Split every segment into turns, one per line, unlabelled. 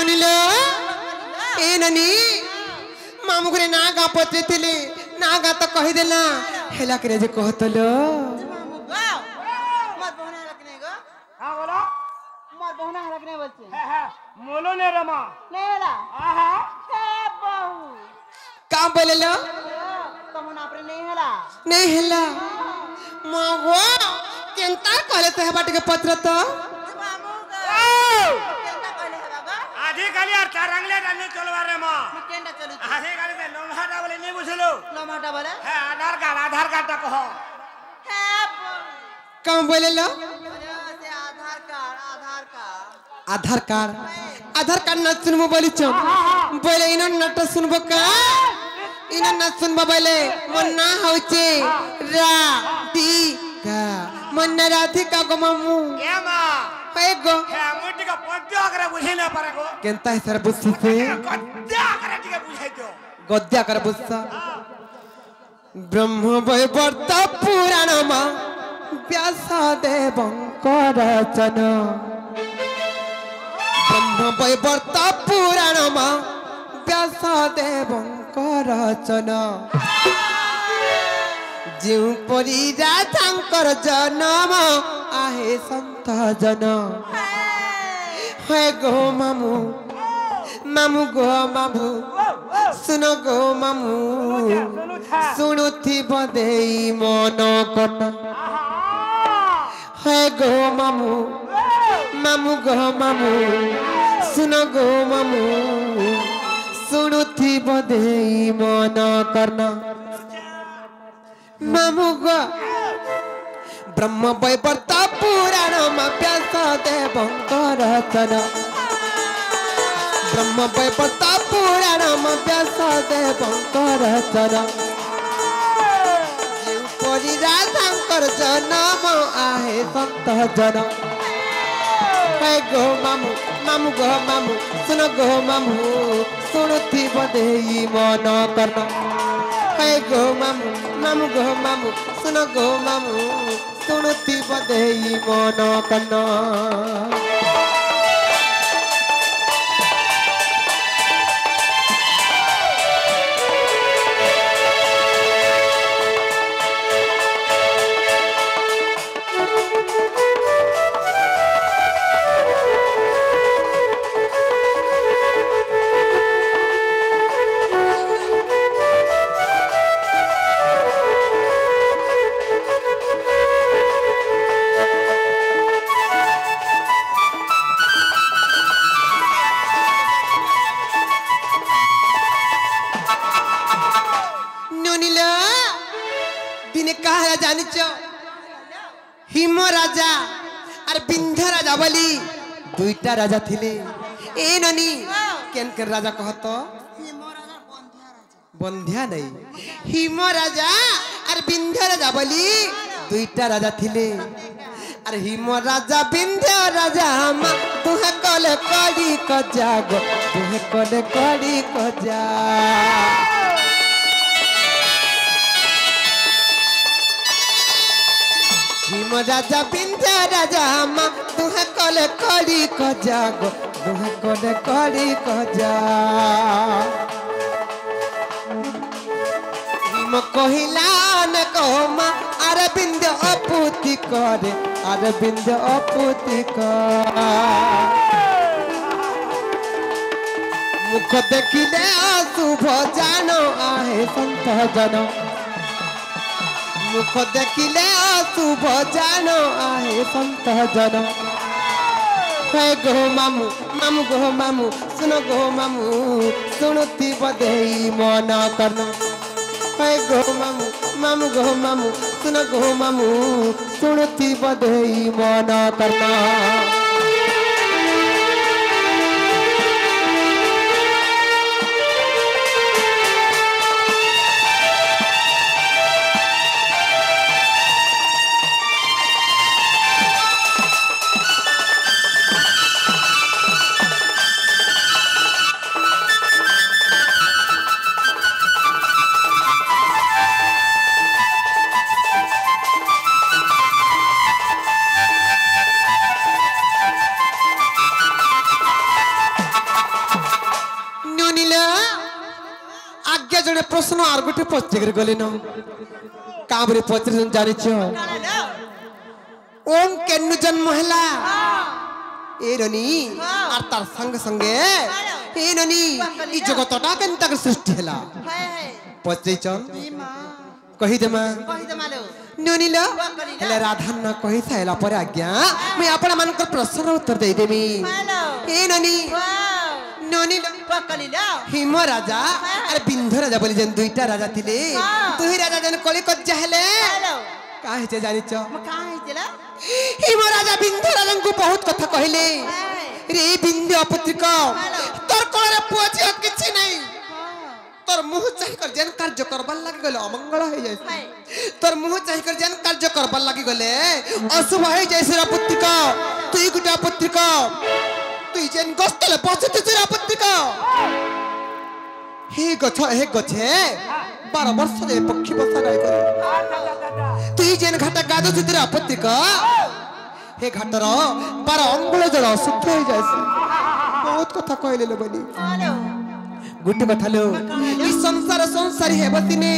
ननिलो ए ननी मामू घरे ना गा पत्रे थिले ना गा तो कहि देला हेला करे जे कहतलो
मामू गा मत बहना रखने गो
हां बोलो
मत बहना रखने बोलते
हां मोलो ने रमा
नेला
आहा
हे बहू
का बोलेलो
तमुना अपने
नहीं हेला मगो केंता कहले ते हेबा के पत्र तो
मामू गा केंता कहले हे बाबा
आधी गाली और तारंगले डालने चलवा रे मां
केंता चलू
आधी गाली से लोमहाटा बोले नहीं बुझलो
लमाटा बोले
है आधार कार्ड तक हो
हे बहू
कम बोलेलो
से
आधार कार्ड न सुनबो बोली चम बोले इनो नट सुनबो का इनो न सुनबो बोले मन ना होचे रा दी का मन राधिका गो मामू
ए मां
पे गो
है मुटी का पद्य करे बुझे ना पारे को
केंता है सर बुझसे
गद्या करे टिके बुझे तो
गद्या कर बुझसा ब्रह्म वैवर्त पुराण मा व्यास देवंकर रचना ब्रह्म वैवर्त पुराण मा व्यास देवंकर रचना जिउ परी राधांकर जन्म आहे संत जन है गो मामू मामू गो मामू सुन गो मामू सुनुथि बदेई मन कना है गो मामू मामू गो मामू सुन गो मामू सुनुथि बदेई मन करना मामू गो ब्रह्म वैवर्त पुराण व्यास देवंकर रचना ब्रह्म वैवर्त पुराण व्यास देवंकर रचना परी राधांकर जन्म आहे संत जन है गो मामू मामू गो मामू सुन गो मामू सुनुथि बदेई मन करना है गो मामू मामू गो मामू सुन गो मामू सुनुथि बदेई मन करना हिम राजा और बिंध्य राजा बोली दुईटा राजा थिले ए ननी केन के राजा कहत बंध्या नहीं हिम राजा और बिंध्य राजा बोली दुईटा राजा थिले और हिम राजा बिंध्य राजा हम तुहे कले कड़ी कजा गो तुहे कले कड़ी कजा हिम राजा बिंध्य राजा मा तुहे कले कड़ी कजा गो तुहे कले कड़ी कजा हिम कहिला न कहमा अरे बिंध्य अपुति करे अरे बिंध्य अपुति कर मुख देखिले अशुभ जानो आहे संत जन मुख देखिले अशुभ जानो आहे संत जन है गो मामू मामू गो मामू सुन गो मामू सुनुथि बदेई मन करना है गो मामू मामू गो मामू सुन गो मामू सुनुथि बदेई मन करना नुनिला आज्ञा जड़े प्रश्न आर गोटे पचर गले न काबरे पचर जानी ओम केनु जन्म हैला ए रनी आर तार संग संगे ए रनी ई जगतटा केनता के सृष्टि हैला पचै चल कहि दे मां नुनिला हेले राधा न कहि साइला पर आज्ञा मैं आपण मान कर प्रश्न उत्तर दे देबी ए ननी हिम राजा अरे बिंध राजा बोली जन दुईटा राजा थिले तुही राजा जन कली कज्जा हेले काहे जे जानि छ हिम राजा बिंध राजा को बहुत कथा कहले रे बिंध पुत्रिक तोर कोरे पुछि किछि नहीं तोर मुह चाहि कर जन कार्य करबा लागि गले अमंगल हो जाय तोर मुह चाहि कर जन कार्य करबा लागि गले अशुभ हो जाय सिरा पुत्रिक तुई गुटा पुत्रिक तुई जेन गस्तले पछते सिरा पुत्रिक हे गछे 12 वर्ष जे पक्षी बसा नाही करे तुई जेन घाटा गादो सिरा पुत्रिक हे घाटर 12 अंगुल जड़ अशुद्ध हो जाय बहुत कथा कहले ले बनी गुटे कथा लो ई संसार संसारी हे बतिने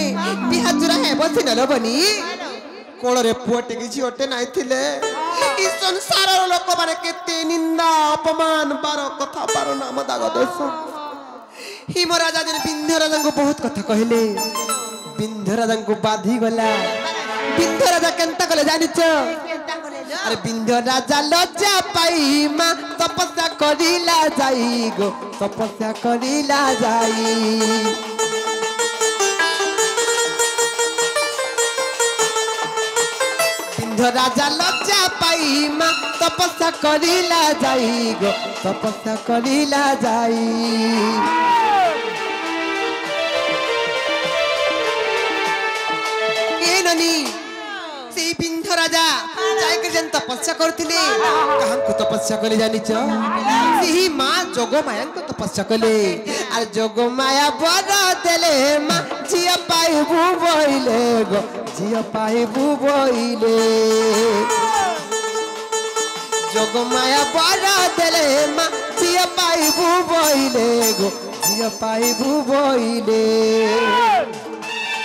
बिहाजुरा हे बतिने लो बनी कोळ रे पुटे कि झियोटे नाही थिले ई संसार लोक माने केते निंदा अपमान बारो कथा बारो नाम दाग देस हिम राजा जन बिंध्य राजा को बहुत कथा कहले बिंध्य राजा को बाधी गला बिंध्य राजा केनता कले जानि छ अरे बिंध्य राजा लज्जा पाई मा तपस्या करिला जाई गो तपस्या करिला जाई बिंध्य राजा लज्जा पाई मा तपस्या करिला जाई गो तपस्या करिला जाई ए ननी से बिंध्य राजा जाय के जन तपस्या करथिले कहां को तपस्या कले जानि छ सेही मां जोगमाया को तपस्या कले आ जोगमाया बड़ा देले मां जिया पाइबु बोइले गो जिया पाइबु बोइले जोगमाया बड़ा देले मां जिया पाइबु बोइले गो जिया पाइबु बोइले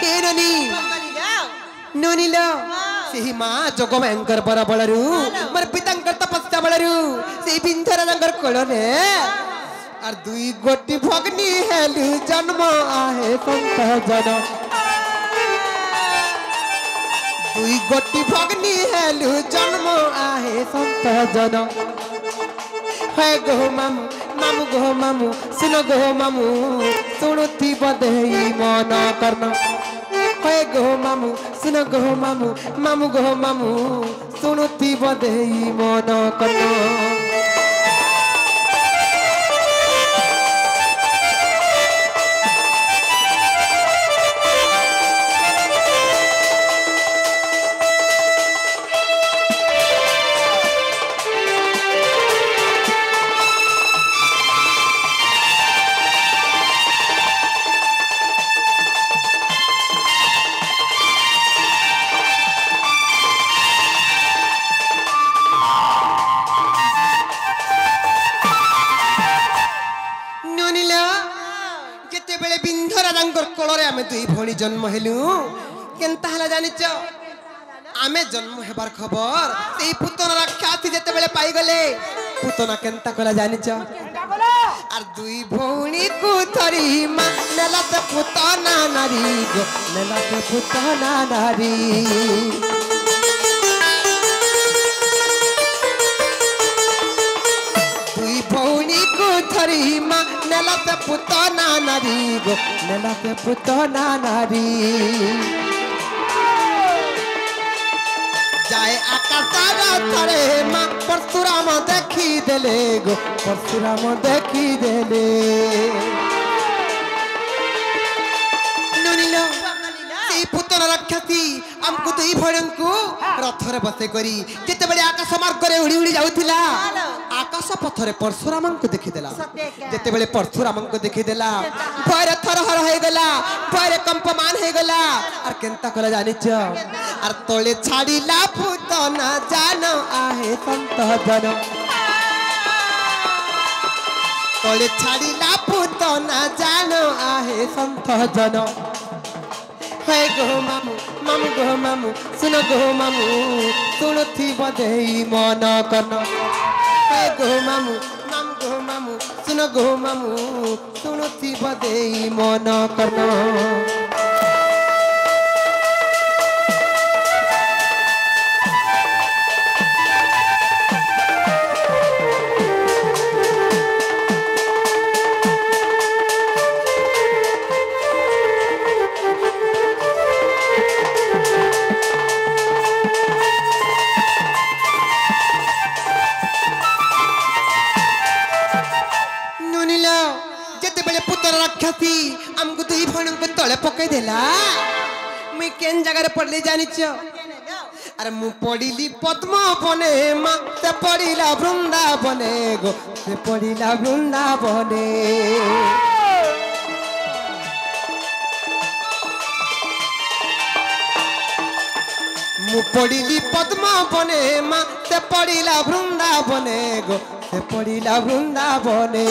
केरनी नोनिला सेही मां जोगमायंकर बरा बळरू मर पितांकर तपस्या बळरू से बिंधरा रंगर कोळरे आर दुई गोटी भगनी हेलु जन्म आहे संत जन दुई गोटी भगनी हेलु जन्म आहे संत जन हे गो मामू मामू गो मामू सुनो गो मामू सुनुथि बदेई मन करना हे गो मामू सुनो गो मामू मामू गो मामू सुनुथि बदेई मन करना दुई भणी जन्म हेलु केनता हला जानि छ आमे जन्म हेबार खबर सेही पुतना ख्याति जेते बेले पाई गले पुतना केनता कला जानि छ आर दुई भणी को थरी मा नेला ते पुतना नारी गो नेला ते पुतना नारी दुई भणी को थरी मा नेला ते पुतना नारी गो नेला ते पुतना नारी जाए आकाशार थरे मा परशुराम देखी देले गो परशुराम देखी देले नुनिलो से पुतना राक्षसी हमको दुई भणंकु रथरे बसे करी जेते बेले आकाश मार्ग रे उड़ी उड़ी जाउथिला आकाश पथरे परशुराम को देखि देला जेते बेले परशुराम को देखि देला भय थरहर हो गेला भय कंपमान हो गेला और केनता कला जानि छ और तोले छाड़ीला पुतना जान आहे संत जन तले छाड़िला पुत ना जान आहे संत जन हे गो मामू मामू गो मामू सुन गो मामू शुणुथी बधेई मन कन हे गो मामू मामू गो मामू सुन गो मामू शुणुथी बधेई मन कन राक्षसी आमको दुई भण को तले पकई देला मुई केन जगह पड़ले जानिछ अरे मु पड़िली पद्म बने मा से पड़िला वृंदावने गो से पड़िला वृंदावने मु पड़िली पद्म बने मा से पड़िला वृंदावने गो से पड़िला वृंदावने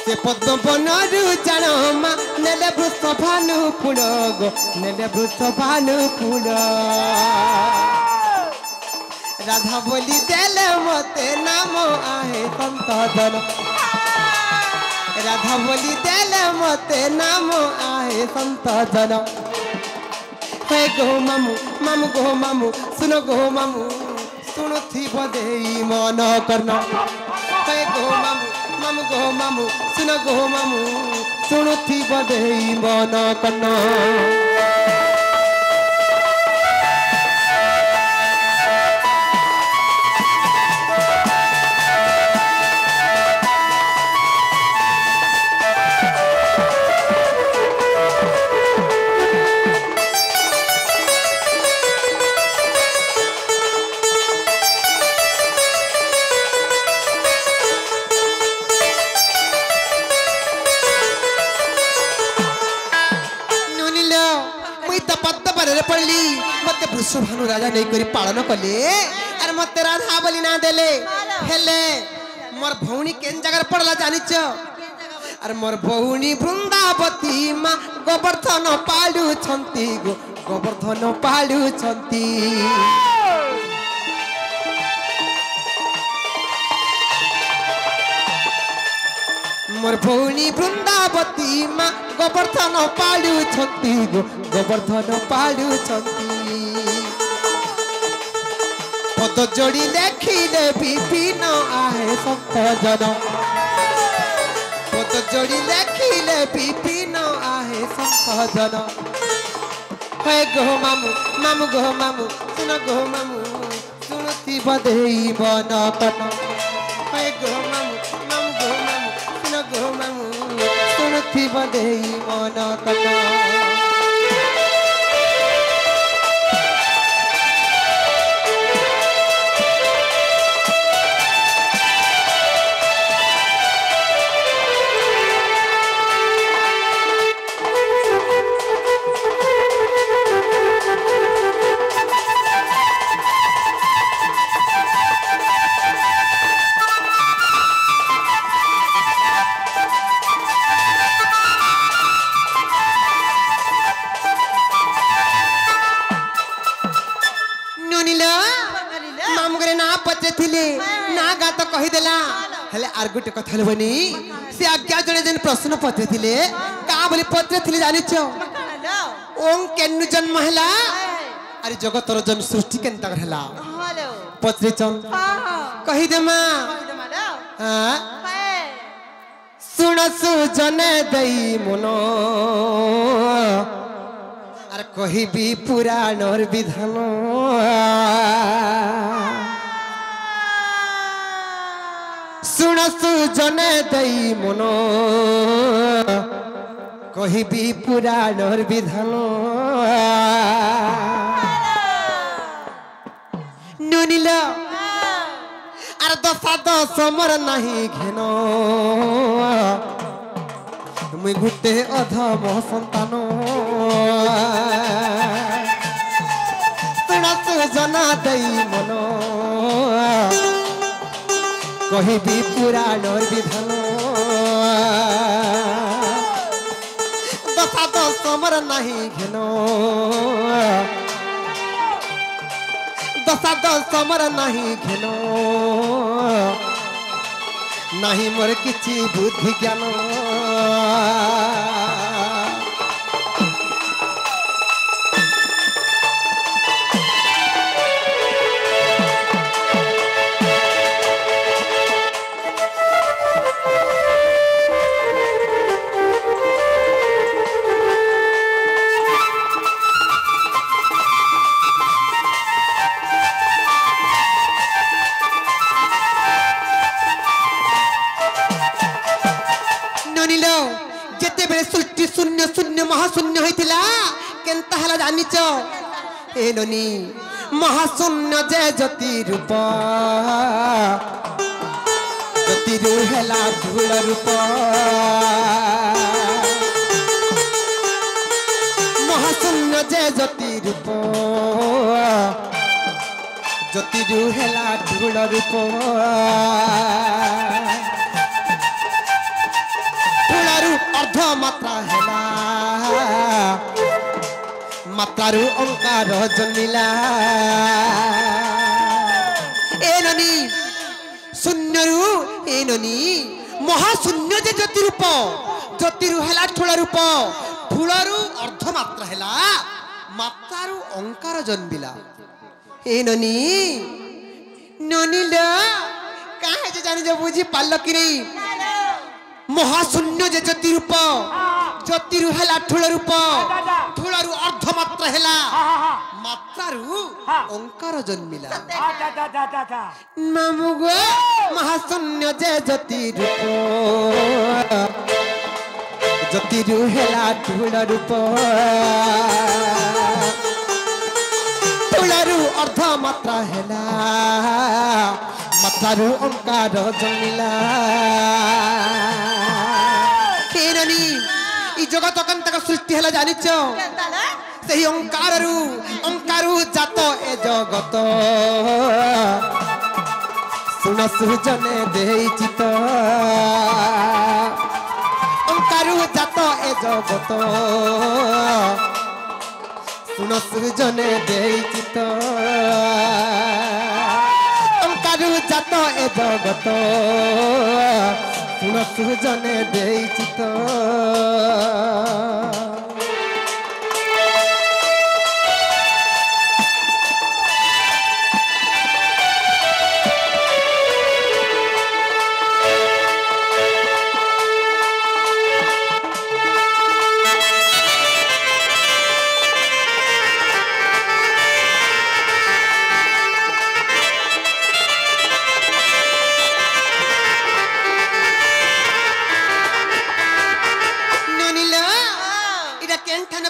से पद्म बनरु जान मा नेले वृष भानु फूल गो नेले वृष भानु फूल राधा बोली देले मते नाम आहे संत जन राधा बोली देले मते नाम आहे संत जन हे गो मामू मामू गो मामू सुन गो मामू शुणुथी बधेई मन करना हे गो मामू मामू गो मामू सुन गो मामू शुणुथी बधेई मन करना पड़ली मत वृषभानु राजा नहीं करी पालन कले अरे मत राधा बोली ना देले हेले मोर भौणी केन जगह पड़ला जानिछ अरे मोर भौणी वृंदावती मा गोवर्धन पालु छंती गो गोवर्धन पालु छंती मोर भौणी वृंदावती मा गोवर्धन पालु छंती गो गोवर्धन पालु छंती पद जोड़ी लेखिले विपिन आहे संत जन पद जोड़ी लेखिले विपिन आहे संत जन हे गो मामू मामू गो मामू सुन गो मामू शुणुथी बधेई मन कन हे गो मामू मामू गो मामू सुन गो मामू शुणुथी बधेई मन कन आर गोटे कथा लेबनी से आज्ञा जने जन प्रश्न पत्र थिले का बोली पत्र थिले जानिछ ओम केनु जन्म हला अरे जगतर जन्म सृष्टि केनता हला पत्र चन कहि दे मा हां सुन सुजने दई मनो अरे कहि भी पुराणर विधान सुन सुजने दई मन कहि भी पुराणर विधान नुनिल आर दशा दश मोर नहीं घेन मुई गुटे अधम संतान सुन सुजना दई मन কহিবি পুরাণর বিধান দশা দশমর নাহি ঘেন দশা দশমর নাহি ঘেন নাহি মোর কিছু বুদ্ধি জ্ঞান सृष्टि शून्य शून्य महाशून्य होता केनता हला जानिच ए ननी महाशून्य जय ज्योति रूप ज्योति रू हेला धूल रूप महाशून्य जय ज्योति रूप ज्योति रू हेला धूल रूप अर्ध मात्रा हेला मात्रारू ओंकार जन्मिला ए ननी शून्यरू ए ननी महाशून्य जे ज्योति रूप ज्योतिरू हेला ठुला रूप ठुलारू अर्ध मात्रा हेला मात्रारू ओंकार जन्मिला ए ननी ननीला काहे जे जानि जे बुझी पाल कि नहीं महाशून्य जे ज्योति रूप ज्योतिरू हेला ठुल रूप ठुलरू अर्ध मात्रा हेला मात्रारू ओंकार जन्मिला मामु गो महाशून्य जे ज्योति रूप ज्योतिरू हेला ठुल रूप ठुलरू अर्ध मात्रा हेला मात्रारू ओंकार जन्मिला केननी ई जगत कंतक सृष्टि हला जानिच सही ओंकारु जात ए जगत सुन सुजने देई चित ओंकारु जात ए जगत सुन सुजने देई चित ओंकारु जात ए जगत सुन सुजने देई चित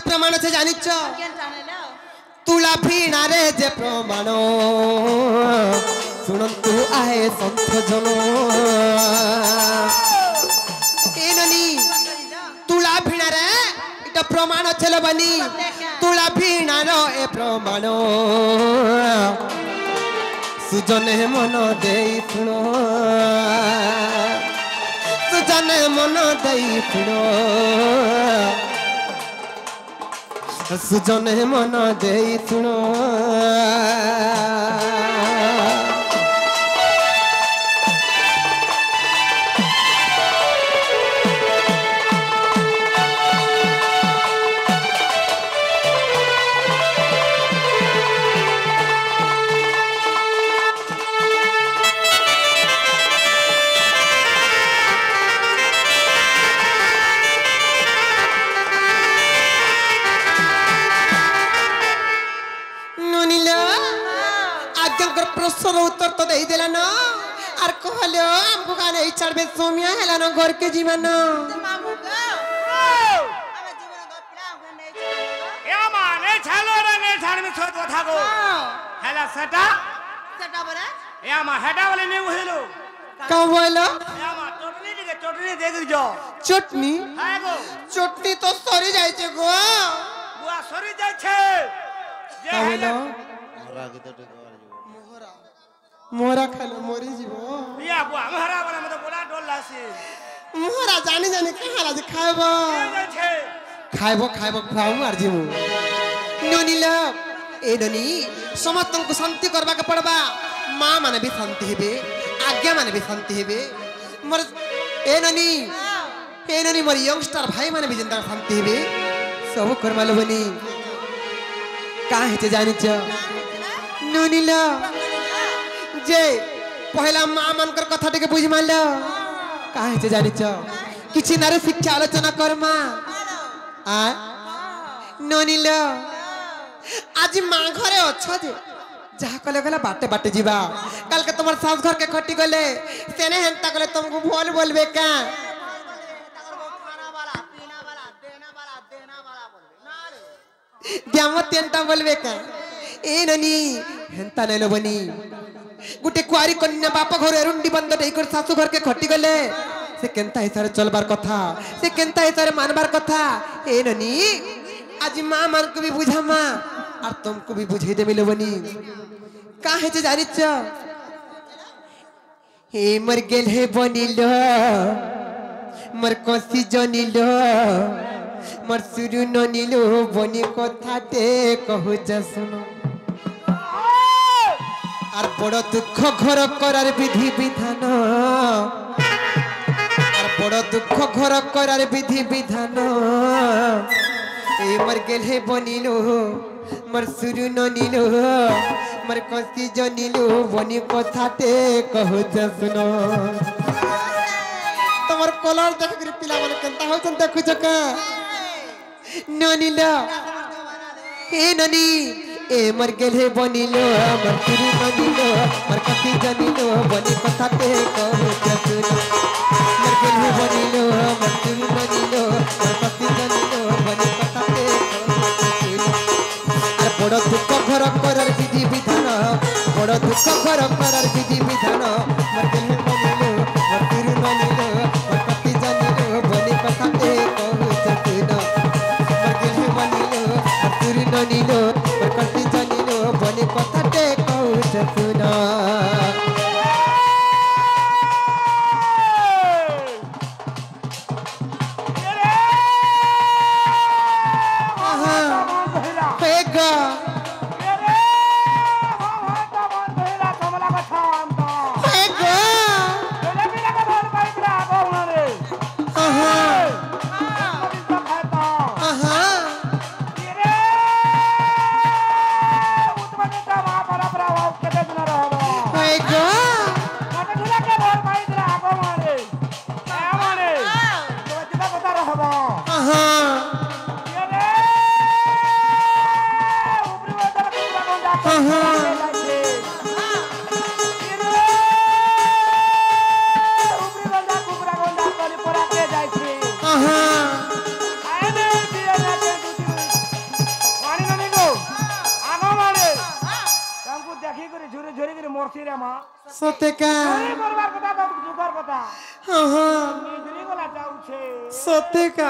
प्रमाण से जानिच तुला भीणा रे जे प्रमाण सुनंतु आहे संत जन एननी तुला भीणा रे इटा प्रमाण छल बनी तुला भीणा रो ए प्रमाण सुजने मन देई सुनो सुजने मन देई सुनो सुजने मन देई सुनो प्रश्न उत्तर तो दे देला ना आर कहलो हमको का नहीं चढ़बे सोमिया हेला न घर के जीवन
मामू गो हमें जीवन गपला हमने नहीं चलो
या माने छालो रे ने छाड़ में छोट था गो हेला सटा
सटा बरा
या मा हेडा वाले नहीं बुझलो
का बोलो
या मा चटनी दे जो
चटनी
हाय गो
चटनी तो सरी जाय छे गो
बुआ सरी जाय छे
का बोलो
मोहरा के तो
मोरा खाले मोरी जीव
या बुआ हमारा वाला मत बोला डोल लासी
मोरा जानी जानी कहाँ लाजी खाएब
जाय छे
खाएब खाएब खुआऊ मार जीव ननील ए ननी समस्त को शांति करबा के पड़बा माँ माने भी शांति हेबे आज्ञा माने भी शांति हेबे मोर ए ननी मोर यंगस्टर भाई माने भी जिंदा शांति हेबे सब करबा लोबनी काहे जे जानी छ ननील जे पहला माँ मानकर कथा टिके बुझ मानल काहे जे जानी छ किछि नारे शिक्षा आलोचना कर माँ आ ननील आज माँ घरे अच्छा जे जहा कले गला बाटे बाटे जीवा कल के तुम्हार सास घर के खटी गले सेने हेंता गले तुमको बोल बोलबे का देना तेंटा बोलबे का ए ननी हेंता नैलो बनी गुटे कुआरी कन्या बाप घर एरुंडी बंद टेकर सासू घर के खटी गले से केंता हिसारे चलबार कथा से केंता हिसारे मानबार कथा ए ननी आज माँ मान को भी बुझा माँ और तुमको भी बुझे दे मिलो बनी काहे जे जानी छ हे मर गेल हे बनिलो मर कोसी जनिलो मर सुरु ननिलो बनी कथाटे कहू जा सुनो আর বড় দুঃখ ঘর করার বিধি বিধান আর বড় দুঃখ ঘর করার বিধি বিধান এই মর গেল হে বনিলো মর সুরু ননিলো মর কসি জনিলো বনি কথাতে কহু যা শুনো তোমার কলার দেখ করে পিলা মানে কেনতা হইছন দেখু চকা ননিলো হে ননি ए मर गेल हे बनिलो मर सुरु ननिलो मर कसी जनिलो बनी कथाते कहू जा सुनो मर गेल हे बनिलो मर सुरु ननिलो मर कसी जनिलो बनी कथाते कहू जा सुनो আর বড় দুঃখ ঘর করার বিধি বিধান বড় দুঃখ ঘর করার বিধি বিধান মর গেল হে বনিলো মর সুরু ননিলো মর কসি জনিলো বনি কথাতে कहू जा सुनो मर गेल हे बनिलो मर सुरु ननिलो मर कसी जनिलो बनी कथाते कहू जा सुनो सत्यका सत्यका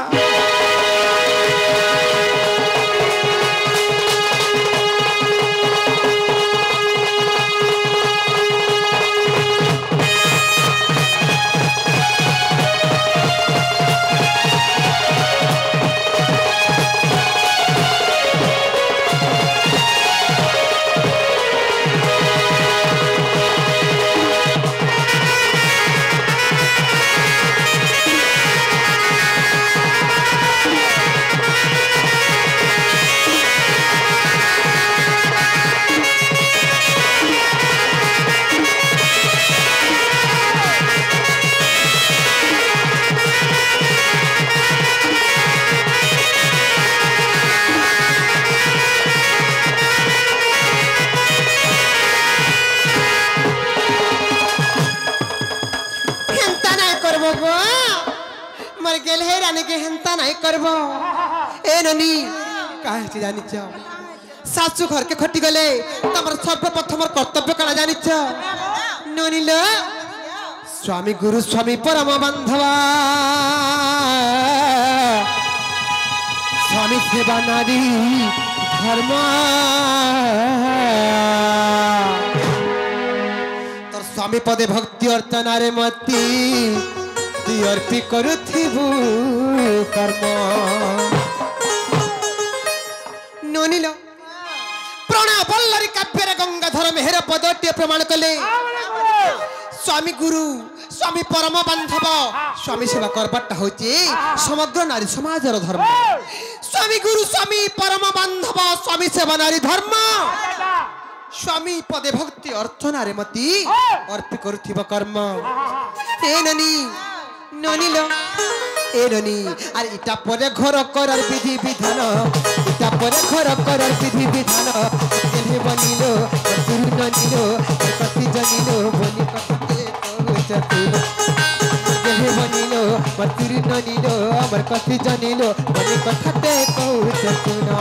मर गेल हे रानी के हेंता नहीं करबो ए ननी काहे से जानि छ सासु घर के खटी गले तमर सर्वप्रथम कर्तव्य कला जानि छ ननी ल स्वामी गुरु स्वामी परम बांधवा स्वामी सेवा नारी धर्म स्वामी पदे भक्ति अर्चना रे मती तु अर्पी करुथिबु कर्म ननिलो प्रणय बल्लरी काव्य रे गंगाधर मेहर पदटे प्रमाण कले स्वामी गुरु स्वामी परम बांधव स्वामी सेवा करबाटा होची समग्र नारी समाजर धर्म स्वामी गुरु स्वामी परम बांधव स्वामी सेवा नारी धर्म स्वामी पदे भक्ति अर्चना रे मती अर्पी करुथिबा कर्म ए ननी ननिलो ए ननी आर इटा परे घर करार विधि विधान इटा परे घर करार विधि विधान केने बनिलो तुरु ननिलो कति जनिलो बनि कते कहउचतु केने बनिलो तुरु ननिलो अमर कति जनिलो बनि कते कहउचतु ना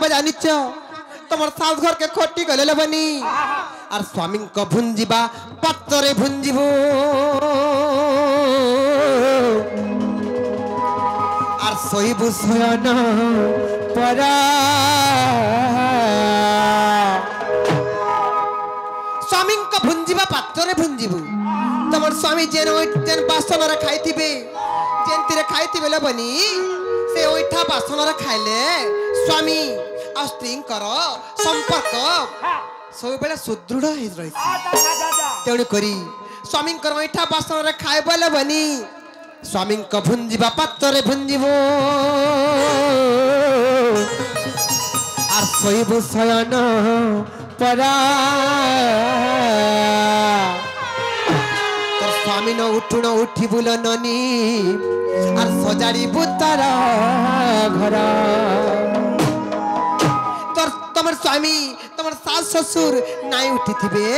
जानिच तुम सास घर के खोटी गले बनी और स्वामी को भुंजीबा पत्तरे भुंजीबो और सोईबु सोयन परा स्वामी को भुंजीबा पत्तरे भुंजीबु तुम स्वामी जेन जेन बासन रे खाइथिबे जेन तिरे खाइथिबे ले बनी से ओइठा बासन रे खाइले स्वामी आ स्त्री संपर्क सब बेले सुदृढ़ रही तेणु करी स्वामी ओइठा बासन रे खाइबले बनी स्वामी को भुंजीबा पात्रे भुंजीबो आर सोईबु शयन परा तोर स्वामी न उठु न उठी बुल ननी आर सजाड़ी बुतार घर तोर तमर स्वामी तमर सास ससुर नाई उठी थिबे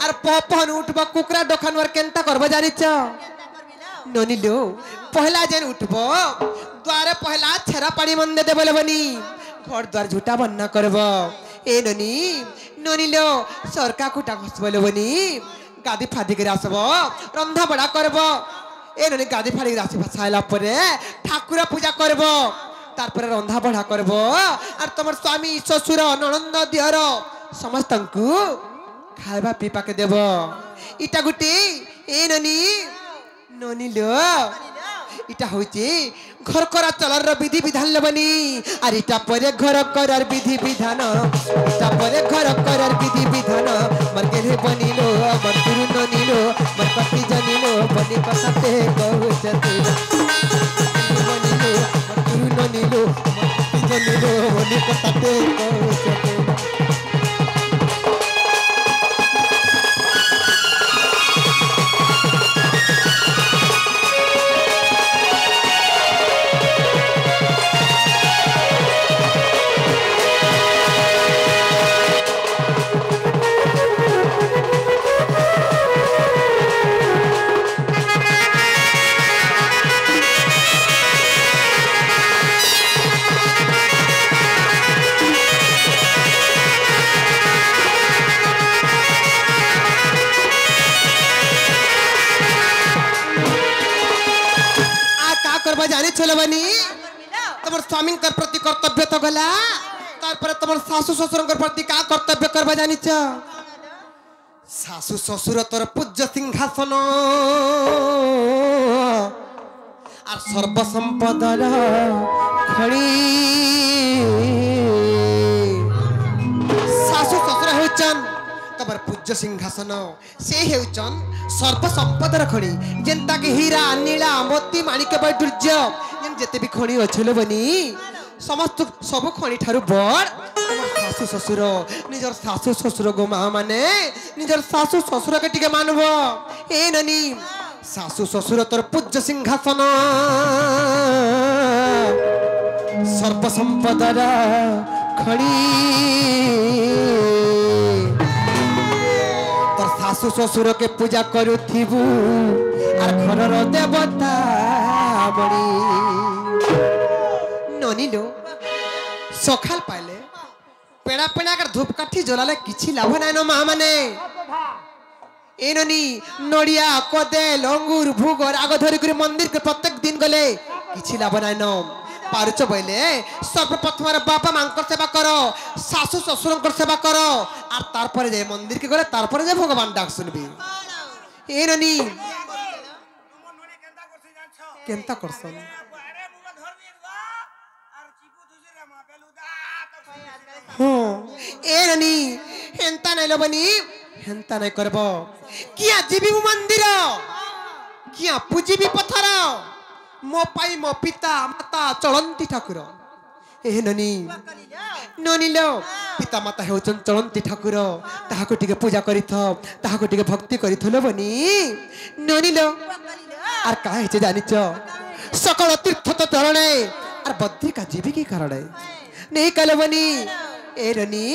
आर पपन उठबा कुकरा दखानवर केनता करबा जानिच ननी लो पहला जेन उठबो द्वारे पहला छेरा पानी मन दे देबले बनी घर द्वार झूठा बन्ना करबो ए ननी ननी लो सरका कुटा घसबले बनी गादी फादी के आसबो रंधा बड़ा करबो ए ननी गादी फादी के आसबा साइला परे ठाकुर पूजा करबो तार परे रंधा बड़ा करबो आर तमर स्वामी ससुर ननंद दियर समस्तंकु खाइबा पीपा के देबो इटा गुटी ए ननी ननी लो इटा होची घर करा चलर विधि विधान लबनी आर इटा परे घर करार विधि विधान इटा परे घर करार विधि विधान मरके बनिलो मर गुरु ननिलो मर पति जनिलो बनि कथते कहउचते बनिलो मर गुरु ननिलो मर पति जनिलो बनि कथते कहउचते जाने छलबनी तमर स्वामी कर प्रति कर्तव्य तो गला तार पर तमर सासु ससुर कर प्रति का कर्तव्य करबा जानिच सासु ससुर तोर पूज्य सिंहासन आर सर्व संपदर खणी सासु ससुर होचन तमर पूज्य सिंहासन से हेउचन सर्व संपदर खणी जेंता के हीरा नीला मोती माणिक वैडूर्य जेन जेते भी खणी अछले बनी समस्त सब खणी ठारु बड़ শাশু শ্বশুর নিজের শাশু শ্বশুর গো মা মানে নিজের শাশু শ্বশুরকে টিকে মানব এ নানি শাশু শ্বশুর তোর পূজ্য সিংহাসন সর্বসম্পদর খড়ি তোর শাশু শ্বশুরকে পূজা করুথিবু আর ঘরর দেবতা বড়ি ননিলো সকাল পাইলে পেড়া পেড়া ধূপকাঠি জ্বলালে কিছু লাভ নাই না মা মানে এই ননি নড়িয়া কদেল অঙ্গুর ভুগর আগ ধরি করে মন্দিরকে প্রত্যেক দিন গলে কিছু লাভ নাই ন পারুছ বইলে সর্বপ্রথমে বাপা মাঙ্কর সেবা কর শাশু শ্বশুরঙ্কর সেবা কর আর তারপরে যাই মন্দিরকে গলে তারপরে যাই ভগবান ডাক শুনবি এই ননি কেনতা করছন এ রানী হেন্তা নাই লবনি হেন্তা নাই করব কিয়া জীবি মন্দির কিয়া পূজিবি পথর মো পাই মো পিতা মাতা চলন্তি ঠাকুর এ ননি ননিল পিতা মাতা হেউচন চলন্তি ঠাকুর তাহাকে টিকে পূজা করিথ তাহাকে টিকে ভক্তি করিথ লবনি ননিল আর কা হেছে জানিছ সকল তীর্থ তো চরণে আর বদ্রিকা জীবি কি কারণে নেই কালবনি এরনি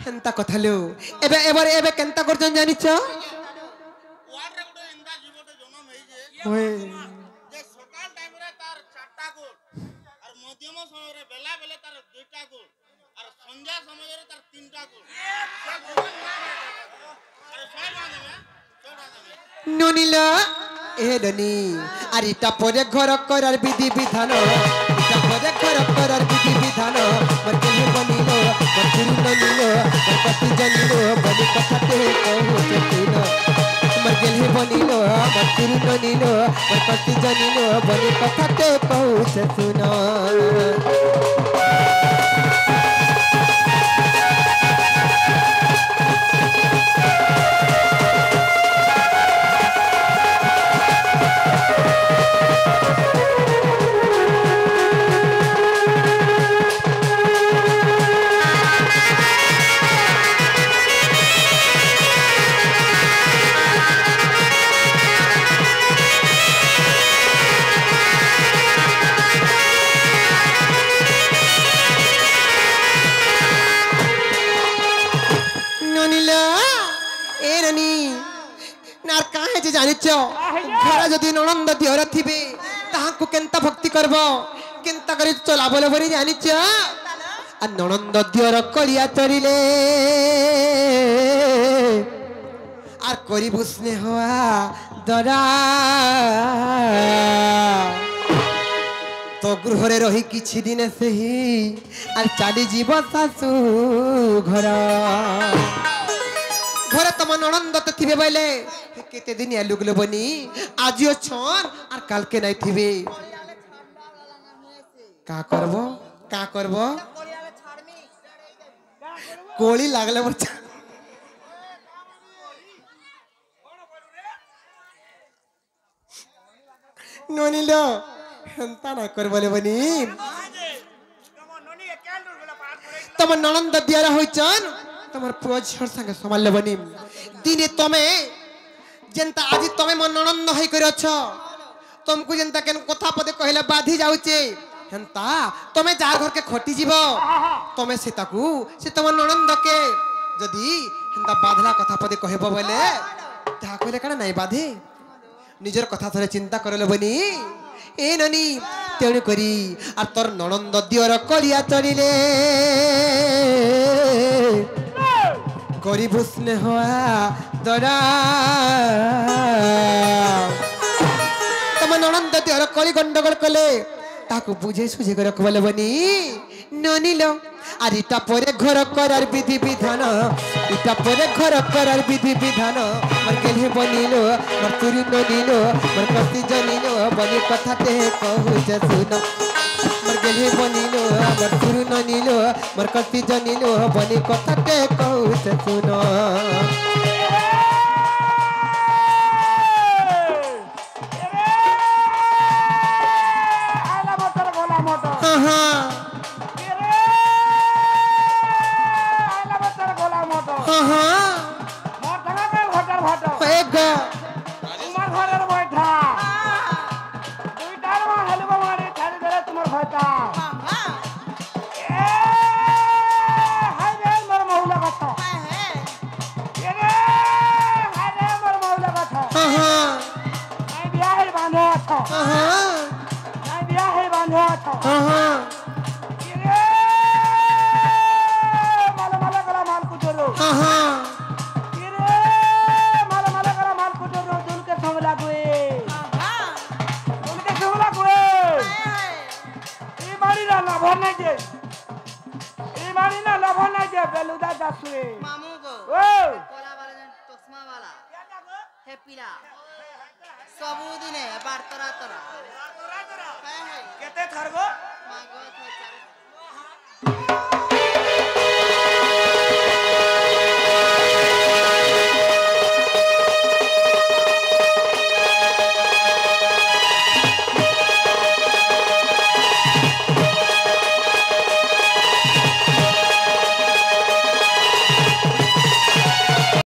হেন্তা কথা লো এবে এবারে এবে কেনতা করজন জানিছ
ওয়ার্ডরে গুটো ইন্দা জীবতে জন্ম হইছে
ওই
যে সকাল টাইমরে তার 4টা গোল আর মধ্যম সময়ে বেলা বেলা তার 2টা গোল আর সন্ধ্যা সময়ে তার 3টা গোল আর ছয় মাসে ছয়টা দেবে
ননিলা এডনি আর ইটা পরে ঘর করার বিধি বিধান ইটা পরে ঘর করার বিধি বিধান মরকে বনিল মরকুরি ননিল মরকতি জানিল বনি কথাতে কহুছে তুন মরকে বনিল মরকুরি ননিল মরকতি জানিল বনি কথাতে কহুছে তুন জানিছ ঘর যদি ননন্দ দিহর থিবে তাহাকু কেনতা ভক্তি করব কেনতা করে চলা বলে বলি জানিছ আর ননন্দ দিহর করিয়া চরিলে আর করিবু স্নেহ দরা তো গৃহরে রহি কিছু দিনে সেহি আর চালি যাব শাশু ঘর ঘরে তোমার ননন্দ তো থিবে বলে কেতে দিন লুগলো বনি আজিও ছন আর কালকে নাই থিবে কা করব কা করব কোলি লাগলে বলছে ননিল হেন্তা না করবলে বনি তোমার ননন্দ দিয়ারা হইছন তোমার পুয় ঝড় সঙ্গে সমাল বনি দিনে তুমি যেনতা আজি তুমি মন ননন্দ হই করেছ তুমকু যেনতা কেন কথা পদে কহিলে বাধি যাউছে হেনতা তুমি যার ঘরকে খটি যাব তুমি সেতাকু সে তোমার ননন্দকে যদি হেনতা বাধলা কথা পদে কহিব বলে তাহা কইলে কানা নাই বাধে নিজের কথা ধরে চিন্তা করলে বনি এ ননি তেণু করি আর তোর ননন্দ দিওর করিয়া চলিলে গরিব স্নেহ দরা তোমার ননন্দ দিওর কলি গন্ডগোল কলে তাকে বুঝে সুঝে করে বলে বনি ননিল আর ইটা পরে ঘর করার বিধি বিধান ইটা পরে ঘর করার বিধি বিধান মোর গেলে বনিল মোর তুরি ননিল মোর কতি জনিল বনি কথাতে কহুছে শুন মোর গেলে বনিল মোর তুরি ননিল মোর কতি জনিল বনি কথাতে কহুছে শুন हाँ हाँ
কিরে মালা মালা করা মাল কুটরো
हाँ हाँ
কিরে মালা মালা করা মাল কুটরো দুলকে সঙ্গ লাগবে দুলকে সঙ্গ লাগবে এই বাড়ি না লাভ নাই যে এই বাড়ি না লাভ নাই যে বেলুদা দাসুরে
মামু গো
ও
কোলা वाला जन चश्मा वाला हे पीला सबुदिने बारतरा तरा है
কেতে থারগো
मागो थे चार